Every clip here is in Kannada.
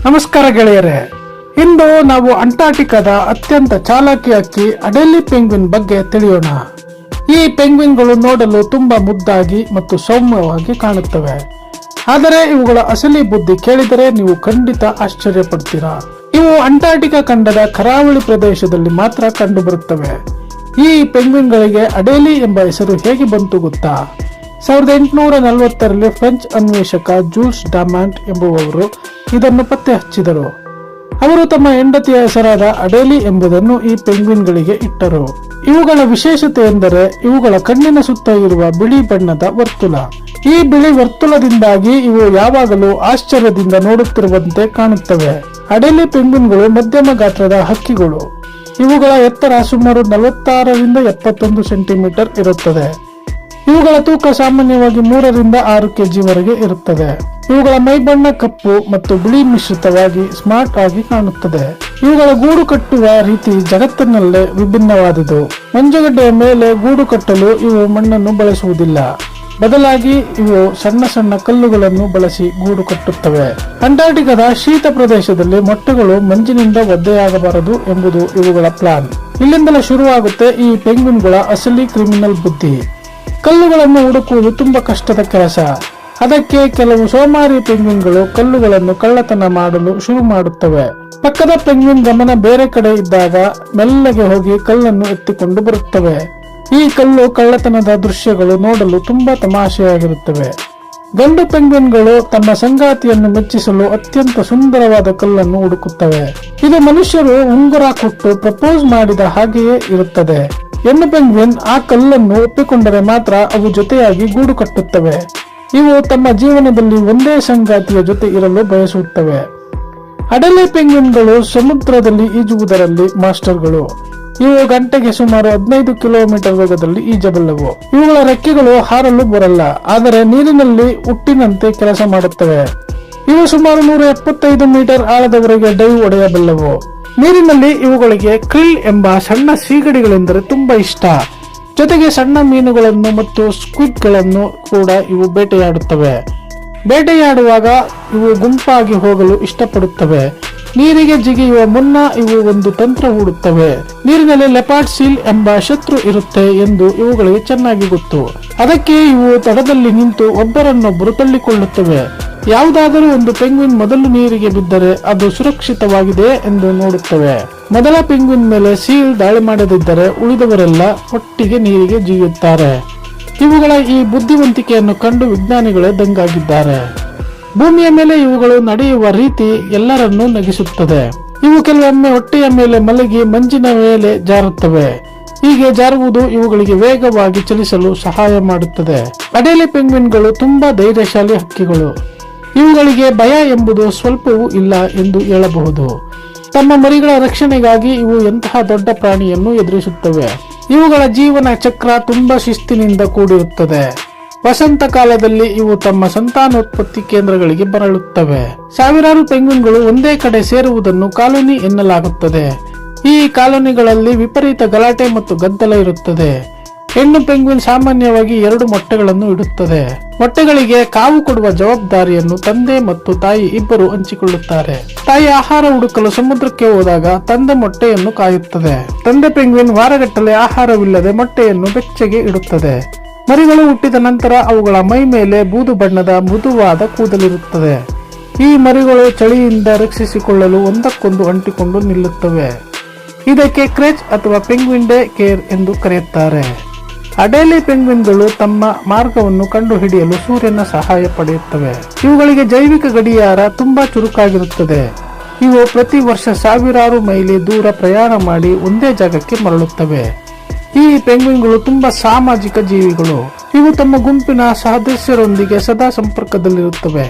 ನಮಸ್ಕಾರ ಗೆಳೆಯರೇ, ಇಂದು ನಾವು ಅಂಟಾರ್ಟಿಕಾದ ಅತ್ಯಂತ ಚಾಲಾಕಿ ಹಕ್ಕಿ ಅಡೆಲಿ ಪೆಂಗ್ವಿನ್ ಬಗ್ಗೆ ತಿಳಿಯೋಣ. ಈ ಪೆಂಗ್ವಿನ್ಗಳು ನೋಡಲು ತುಂಬಾ ಮುದ್ದಾಗಿ ಮತ್ತು ಸೌಮ್ಯವಾಗಿ ಕಾಣುತ್ತವೆ. ಆದರೆ ಇವುಗಳ ಅಸಲಿ ಬುದ್ಧಿ ಕೇಳಿದರೆ ನೀವು ಖಂಡಿತ ಆಶ್ಚರ್ಯ ಪಡ್ತೀರಾ. ಇವು ಅಂಟಾರ್ಟಿಕಾ ಖಂಡದ ಕರಾವಳಿ ಪ್ರದೇಶದಲ್ಲಿ ಮಾತ್ರ ಕಂಡುಬರುತ್ತವೆ. ಈ ಪೆಂಗ್ವಿನ್ಗಳಿಗೆ ಅಡೆಲಿ ಎಂಬ ಹೆಸರು ಹೇಗೆ ಬಂತು ಗೊತ್ತಾ? 1840ರಲ್ಲಿ ಫ್ರೆಂಚ್ ಅನ್ವೇಷಕ ಜೂಲ್ಸ್ ಡಾಮಾಂಟ್ ಎಂಬುವವರು ಇದನ್ನು ಪತ್ತೆ ಹಚ್ಚಿದರು. ಅವರು ತಮ್ಮ ಹೆಂಡತಿಯ ಹೆಸರಾದ ಅಡೆಲಿ ಎಂಬುದನ್ನು ಈ ಪೆಂಗ್ವಿನ್ಗಳಿಗೆ ಇಟ್ಟರು. ಇವುಗಳ ವಿಶೇಷತೆ ಎಂದರೆ ಇವುಗಳ ಕಣ್ಣಿನ ಸುತ್ತ ಇರುವ ಬಿಳಿ ಬಣ್ಣದ ವರ್ತುಲ. ಈ ಬಿಳಿ ವರ್ತುಲದಿಂದಾಗಿ ಇವು ಯಾವಾಗಲೂ ಆಶ್ಚರ್ಯದಿಂದ ನೋಡುತ್ತಿರುವಂತೆ ಕಾಣುತ್ತವೆ. ಅಡೆಲಿ ಪೆಂಗ್ವಿನ್ಗಳು ಮಧ್ಯಮ ಗಾತ್ರದ ಹಕ್ಕಿಗಳು. ಇವುಗಳ ಎತ್ತರ ಸುಮಾರು 46ರಿಂದ 71 ಸೆಂಟಿಮೀಟರ್ ಇರುತ್ತದೆ. ಇವುಗಳ ತೂಕ ಸಾಮಾನ್ಯವಾಗಿ 3ರಿಂದ 6 ಕೆಜಿ ವರೆಗೆ ಇರುತ್ತದೆ. ಇವುಗಳ ಮೈಬಣ್ಣ ಕಪ್ಪು ಮತ್ತು ಬಿಳಿ ಮಿಶ್ರಿತವಾಗಿ ಸ್ಮಾರ್ಟ್ ಆಗಿ ಕಾಣುತ್ತದೆ. ಇವುಗಳ ಗೂಡು ಕಟ್ಟುವ ರೀತಿ ಜಗತ್ತಿನಲ್ಲೇ ವಿಭಿನ್ನವಾದುದು. ಮಂಜುಗಡ್ಡೆಯ ಮೇಲೆ ಗೂಡು ಕಟ್ಟಲು ಇವು ಮಣ್ಣನ್ನು ಬಳಸುವುದಿಲ್ಲ. ಬದಲಾಗಿ ಇವು ಸಣ್ಣ ಸಣ್ಣ ಕಲ್ಲುಗಳನ್ನು ಬಳಸಿ ಗೂಡು ಕಟ್ಟುತ್ತವೆ. ಅಂಟಾರ್ಟಿಕಾದ ಶೀತ ಪ್ರದೇಶದಲ್ಲಿ ಮೊಟ್ಟೆಗಳು ಮಂಜಿನಿಂದ ಒದ್ದೆಯಾಗಬಾರದು ಎಂಬುದು ಇವುಗಳ ಪ್ಲಾನ್. ಇಲ್ಲಿಂದಲೇ ಶುರುವಾಗುತ್ತೆ ಈ ಪೆಂಗ್ವಿನ್ಗಳ ಅಸಲಿ ಕ್ರಿಮಿನಲ್ ಬುದ್ಧಿ. ಕಲ್ಲುಗಳನ್ನು ಹುಡುಕುವುದು ತುಂಬಾ ಕಷ್ಟದ ಕೆಲಸ. ಅದಕ್ಕೆ ಕೆಲವು ಸೋಮಾರಿ ಪೆಂಗ್ವಿನ್ಗಳು ಕಲ್ಲುಗಳನ್ನು ಕಳ್ಳತನ ಮಾಡಲು ಶುರು ಮಾಡುತ್ತವೆ. ಪಕ್ಕದ ಪೆಂಗ್ವಿನ್ ಗಮನ ಬೇರೆ ಕಡೆ ಇದ್ದಾಗ ಮೆಲ್ಲಗೆ ಹೋಗಿ ಕಲ್ಲನ್ನು ಎತ್ತಿಕೊಂಡು ಬರುತ್ತವೆ. ಈ ಕಲ್ಲು ಕಳ್ಳತನದ ದೃಶ್ಯಗಳು ನೋಡಲು ತುಂಬಾ ತಮಾಷೆಯಾಗಿರುತ್ತವೆ. ಗಂಡು ಪೆಂಗ್ವಿನ್ಗಳು ತಮ್ಮ ಸಂಗಾತಿಯನ್ನು ಮೆಚ್ಚಿಸಲು ಅತ್ಯಂತ ಸುಂದರವಾದ ಕಲ್ಲನ್ನು ಹುಡುಕುತ್ತವೆ. ಇದು ಮನುಷ್ಯರು ಉಂಗುರ ಕೊಟ್ಟು ಪ್ರಪೋಸ್ ಮಾಡಿದ ಹಾಗೆಯೇ ಇರುತ್ತದೆ. ಹೆಣ್ಣು ಪೆಂಗ್ವಿನ್ ಆ ಕಲ್ಲನ್ನು ಒಪ್ಪಿಕೊಂಡರೆ ಮಾತ್ರ ಅವು ಜೊತೆಯಾಗಿ ಗೂಡು ಕಟ್ಟುತ್ತವೆ. ಇವು ತಮ್ಮ ಜೀವನದಲ್ಲಿ ಒಂದೇ ಸಂಗಾತಿಯ ಜೊತೆ ಇರಲು ಬಯಸುತ್ತವೆ. ಅಡೆಲಿ ಪೆಂಗ್ವಿನ್ಗಳು ಸಮುದ್ರದಲ್ಲಿ ಈಜುವುದರಲ್ಲಿ ಮಾಸ್ಟರ್ಗಳು. ಇವು ಗಂಟೆಗೆ ಸುಮಾರು 15 ಕಿಲೋಮೀಟರ್ ವೇಗದಲ್ಲಿ ಈಜಬಲ್ಲವು. ಇವುಗಳ ರೆಕ್ಕೆಗಳು ಹಾರಲು ಬರಲ್ಲ, ಆದರೆ ನೀರಿನಲ್ಲಿ ಹುಟ್ಟಿನಂತೆ ಕೆಲಸ ಮಾಡುತ್ತವೆ. ಇವು ಸುಮಾರು 175 ಮೀಟರ್ ಆಳದವರೆಗೆ ಡೈವ್ ಹೊಡೆಯಬಲ್ಲವು. ನೀರಿನಲ್ಲಿ ಇವುಗಳಿಗೆ ಕ್ರಿಲ್ ಎಂಬ ಸಣ್ಣ ಸೀಗಡಿಗಳೆಂದರೆ ತುಂಬಾ ಇಷ್ಟ. ಜೊತೆಗೆ ಸಣ್ಣ ಮೀನುಗಳನ್ನು ಮತ್ತು ಸ್ಕ್ವಿಡ್ ಗಳನ್ನು ಕೂಡ ಇವು ಬೇಟೆಯಾಡುತ್ತವೆ. ಬೇಟೆಯಾಡುವಾಗ ಇವು ಗುಂಪಾಗಿ ಹೋಗಲು ಇಷ್ಟಪಡುತ್ತವೆ. ನೀರಿಗೆ ಜಿಗಿಯುವ ಮುನ್ನ ಇವು ಒಂದು ತಂತ್ರ ಹೂಡುತ್ತವೆ. ನೀರಿನಲ್ಲಿ ಲೆಪಾರ್ಡ್ ಸೀಲ್ ಎಂಬ ಶತ್ರು ಇರುತ್ತೆ ಎಂದು ಇವುಗಳಿಗೆ ಚೆನ್ನಾಗಿ ಗೊತ್ತು. ಅದಕ್ಕೆ ಇವು ತಡದಲ್ಲಿ ನಿಂತು ಒಬ್ಬರನ್ನೊಬ್ಬರು ತಳ್ಳಿಕೊಳ್ಳುತ್ತವೆ. ಯಾವುದಾದರೂ ಒಂದು ಪೆಂಗ್ವಿನ್ ಮೊದಲು ನೀರಿಗೆ ಬಿದ್ದರೆ ಅದು ಸುರಕ್ಷಿತವಾಗಿದೆ ಎಂದು ನೋಡುತ್ತವೆ. ಮೊದಲ ಪೆಂಗ್ವಿನ್ ಮೇಲೆ ಸೀಲ್ ದಾಳಿ ಮಾಡದಿದ್ದರೆ ಉಳಿದವರೆಲ್ಲ ಒಟ್ಟಿಗೆ ನೀರಿಗೆ ಜಿಗಿಯುತ್ತಾರೆ. ಇವುಗಳ ಈ ಬುದ್ಧಿವಂತಿಕೆಯನ್ನು ಕಂಡು ವಿಜ್ಞಾನಿಗಳೇ ದಂಗಾಗಿದ್ದಾರೆ. ಭೂಮಿಯ ಮೇಲೆ ಇವುಗಳು ನಡೆಯುವ ರೀತಿ ಎಲ್ಲರನ್ನೂ ನಗಿಸುತ್ತದೆ. ಇವು ಕೆಲವೊಮ್ಮೆ ಹೊಟ್ಟೆಯ ಮೇಲೆ ಮಲಗಿ ಮಂಜಿನ ಮೇಲೆ ಜಾರುತ್ತವೆ. ಹೀಗೆ ಜಾರುವುದು ಇವುಗಳಿಗೆ ವೇಗವಾಗಿ ಚಲಿಸಲು ಸಹಾಯ ಮಾಡುತ್ತದೆ. ಅಡೆಲಿ ಪೆಂಗ್ವಿನ್ಗಳು ತುಂಬಾ ಧೈರ್ಯಶಾಲಿ ಹಕ್ಕಿಗಳು. ಇವುಗಳಿಗೆ ಭಯ ಎಂಬುದು ಸ್ವಲ್ಪವೂ ಇಲ್ಲ ಎಂದು ಹೇಳಬಹುದು. ತಮ್ಮ ಮರಿಗಳ ರಕ್ಷಣೆಗಾಗಿ ಇವು ಎಂತಹ ದೊಡ್ಡ ಪ್ರಾಣಿಯನ್ನು ಎದುರಿಸುತ್ತವೆ. ಇವುಗಳ ಜೀವನ ಚಕ್ರ ತುಂಬಾ ಶಿಸ್ತಿನಿಂದ ಕೂಡಿರುತ್ತದೆ. ವಸಂತ ಕಾಲದಲ್ಲಿ ಇವು ತಮ್ಮ ಸಂತಾನೋತ್ಪತ್ತಿ ಕೇಂದ್ರಗಳಿಗೆ ಮರಳುತ್ತವೆ. ಸಾವಿರಾರು ಪೆಂಗ್ವಿನ್ಗಳು ಒಂದೇ ಕಡೆ ಸೇರುವುದನ್ನು ಕಾಲೋನಿ ಎನ್ನಲಾಗುತ್ತದೆ. ಈ ಕಾಲೋನಿಗಳಲ್ಲಿ ವಿಪರೀತ ಗಲಾಟೆ ಮತ್ತು ಗದ್ದಲ ಇರುತ್ತದೆ. ಹೆಣ್ಣು ಪೆಂಗ್ವಿನ್ ಸಾಮಾನ್ಯವಾಗಿ 2 ಮೊಟ್ಟೆಗಳನ್ನು ಇಡುತ್ತದೆ. ಮೊಟ್ಟೆಗಳಿಗೆ ಕಾವು ಕೊಡುವ ಜವಾಬ್ದಾರಿಯನ್ನು ತಂದೆ ಮತ್ತು ತಾಯಿ ಇಬ್ಬರು ಹಂಚಿಕೊಳ್ಳುತ್ತಾರೆ. ತಾಯಿ ಆಹಾರ ಹುಡುಕಲು ಸಮುದ್ರಕ್ಕೆ ಹೋದಾಗ ತಂದೆ ಮೊಟ್ಟೆಯನ್ನು ಕಾಯುತ್ತದೆ. ತಂದೆ ಪೆಂಗ್ವಿನ್ ವಾರಗಟ್ಟಲೆ ಆಹಾರವಿಲ್ಲದೆ ಮೊಟ್ಟೆಯನ್ನು ಬೆಚ್ಚಗೆ ಇಡುತ್ತದೆ. ಮರಿಗಳು ಹುಟ್ಟಿದ ನಂತರ ಅವುಗಳ ಮೈ ಮೇಲೆ ಬೂದು ಬಣ್ಣದ ಮೃದುವಾದ ಕೂದಲಿರುತ್ತದೆ. ಈ ಮರಿಗಳು ಚಳಿಯಿಂದ ರಕ್ಷಿಸಿಕೊಳ್ಳಲು ಒಂದಕ್ಕೊಂದು ಅಂಟಿಕೊಂಡು ನಿಲ್ಲುತ್ತವೆ. ಇದಕ್ಕೆ ಕ್ರೇಚ್ ಅಥವಾ ಪೆಂಗ್ವಿನ್ ಡೇ ಕೇರ್ ಎಂದು ಕರೆಯುತ್ತಾರೆ. ಅಡೆಲಿ ಪೆಂಗ್ವಿನ್ಗಳು ತಮ್ಮ ಮಾರ್ಗವನ್ನು ಕಂಡುಹಿಡಿಯಲು ಸೂರ್ಯನ ಸಹಾಯ ಪಡೆಯುತ್ತವೆ. ಇವುಗಳಿಗೆ ಜೈವಿಕ ಗಡಿಯಾರ ತುಂಬಾ ಚುರುಕಾಗಿರುತ್ತದೆ. ಇವು ಪ್ರತಿ ವರ್ಷ ಸಾವಿರಾರು ಮೈಲಿ ದೂರ ಪ್ರಯಾಣ ಮಾಡಿ ಒಂದೇ ಜಾಗಕ್ಕೆ ಮರಳುತ್ತವೆ. ಈ ಪೆಂಗ್ವಿನ್ಗಳು ತುಂಬಾ ಸಾಮಾಜಿಕ ಜೀವಿಗಳು. ಇವು ತಮ್ಮ ಗುಂಪಿನ ಸದಸ್ಯರೊಂದಿಗೆ ಸದಾ ಸಂಪರ್ಕದಲ್ಲಿರುತ್ತವೆ.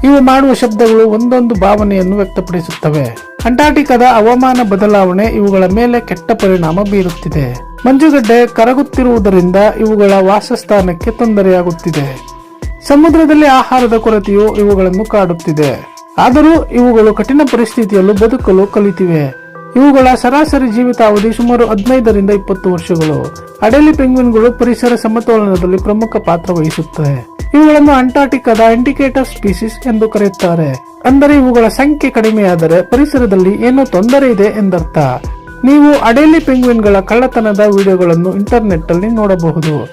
ಇವು ಮಾಡುವ ಶಬ್ದಗಳು ಒಂದೊಂದು ಭಾವನೆಯನ್ನು ವ್ಯಕ್ತಪಡಿಸುತ್ತವೆ. ಅಂಟಾರ್ಟಿಕಾದ ಹವಾಮಾನ ಬದಲಾವಣೆ ಇವುಗಳ ಮೇಲೆ ಕೆಟ್ಟ ಪರಿಣಾಮ ಬೀರುತ್ತಿದೆ. ಮಂಜುಗಡ್ಡೆ ಕರಗುತ್ತಿರುವುದರಿಂದ ಇವುಗಳ ವಾಸಸ್ಥಾನಕ್ಕೆ ತೊಂದರೆಯಾಗುತ್ತಿದೆ. ಸಮುದ್ರದಲ್ಲಿ ಆಹಾರದ ಕೊರತೆಯು ಇವುಗಳನ್ನು ಕಾಡುತ್ತಿದೆ. ಆದರೂ ಇವುಗಳು ಕಠಿಣ ಪರಿಸ್ಥಿತಿಯಲ್ಲೂ ಬದುಕಲು ಕಲಿತಿವೆ. ಇವುಗಳ ಸರಾಸರಿ ಜೀವಿತಾವಧಿ ಸುಮಾರು 15ರಿಂದ 20 ವರ್ಷಗಳು. ಅಡೆಲಿ ಪೆಂಗ್ವಿನ್ಗಳು ಪರಿಸರ ಸಮತೋಲನದಲ್ಲಿ ಪ್ರಮುಖ ಪಾತ್ರ ವಹಿಸುತ್ತವೆ. ಇವುಗಳನ್ನು ಅಂಟಾರ್ಟಿಕಾದ ಇಂಡಿಕೇಟರ್ ಸ್ಪೀಸಿಸ್ ಎಂದು ಕರೆಯುತ್ತಾರೆ. ಅಂದರೆ ಇವುಗಳ ಸಂಖ್ಯೆ ಕಡಿಮೆಯಾದರೆ ಪರಿಸರದಲ್ಲಿ ಏನೋ ತೊಂದರೆ ಇದೆ ಎಂದರ್ಥ. ನೀವು ಅಡೇಲಿ ಪೆಂಗ್ವಿನ್ಗಳ ಕಳ್ಳತನದ ವಿಡಿಯೋಗಳನ್ನು ಇಂಟರ್ನೆಟ್ ಅಲ್ಲಿ ನೋಡಬಹುದು.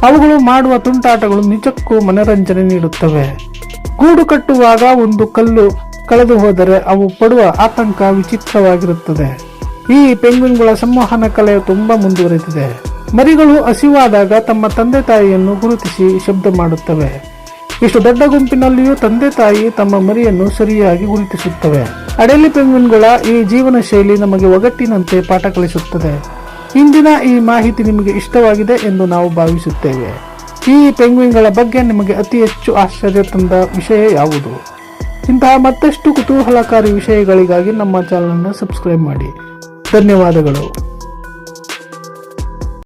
ಅವುಗಳು ಮಾಡುವ ತುಂಟಾಟಗಳು ನಿಜಕ್ಕೂ ಮನರಂಜನೆ ನೀಡುತ್ತವೆ. ಗೂಡು ಕಟ್ಟುವಾಗ ಒಂದು ಕಲ್ಲು ಕಳೆದು ಹೋದರೆ ಅವು ಪಡುವ ಆತಂಕ ವಿಚಿತ್ರವಾಗಿರುತ್ತದೆ. ಈ ಪೆಂಗ್ವಿನ್ಗಳ ಸಂವಹನ ಕಲೆ ತುಂಬಾ ಮುಂದುವರೆದಿದೆ. ಮರಿಗಳು ಹಸಿವಾದಾಗ ತಮ್ಮ ತಂದೆ ತಾಯಿಯನ್ನು ಗುರುತಿಸಿ ಶಬ್ದ ಮಾಡುತ್ತವೆ. ಇಷ್ಟು ದೊಡ್ಡ ಗುಂಪಿನಲ್ಲಿಯೂ ತಂದೆ ತಾಯಿ ತಮ್ಮ ಮರಿಯನ್ನು ಸರಿಯಾಗಿ ಗುರುತಿಸುತ್ತವೆ. ಅಡೇಲಿ ಪೆಂಗ್ವಿನ್ಗಳ ಈ ಜೀವನ ಶೈಲಿ ನಮಗೆ ಒಗಟ್ಟಿನಂತೆ ಪಾಠ ಕಲಿಸುತ್ತದೆ. ಇಂದಿನ ಈ ಮಾಹಿತಿ ನಿಮಗೆ ಇಷ್ಟವಾಗಿದೆ ಎಂದು ನಾವು ಭಾವಿಸುತ್ತೇವೆ. ಈ ಪೆಂಗ್ವಿನ್ಗಳ ಬಗ್ಗೆ ನಿಮಗೆ ಅತಿ ಹೆಚ್ಚು ಆಶ್ಚರ್ಯ ತಂದ ವಿಷಯ ಯಾವುದು? ಇಂತಹ ಮತ್ತಷ್ಟು ಕುತೂಹಲಕಾರಿ ವಿಷಯಗಳಿಗಾಗಿ ನಮ್ಮ ಚಾನಲ್ ಅನ್ನು ಸಬ್ಸ್ಕ್ರೈಬ್ ಮಾಡಿ. ಧನ್ಯವಾದಗಳು.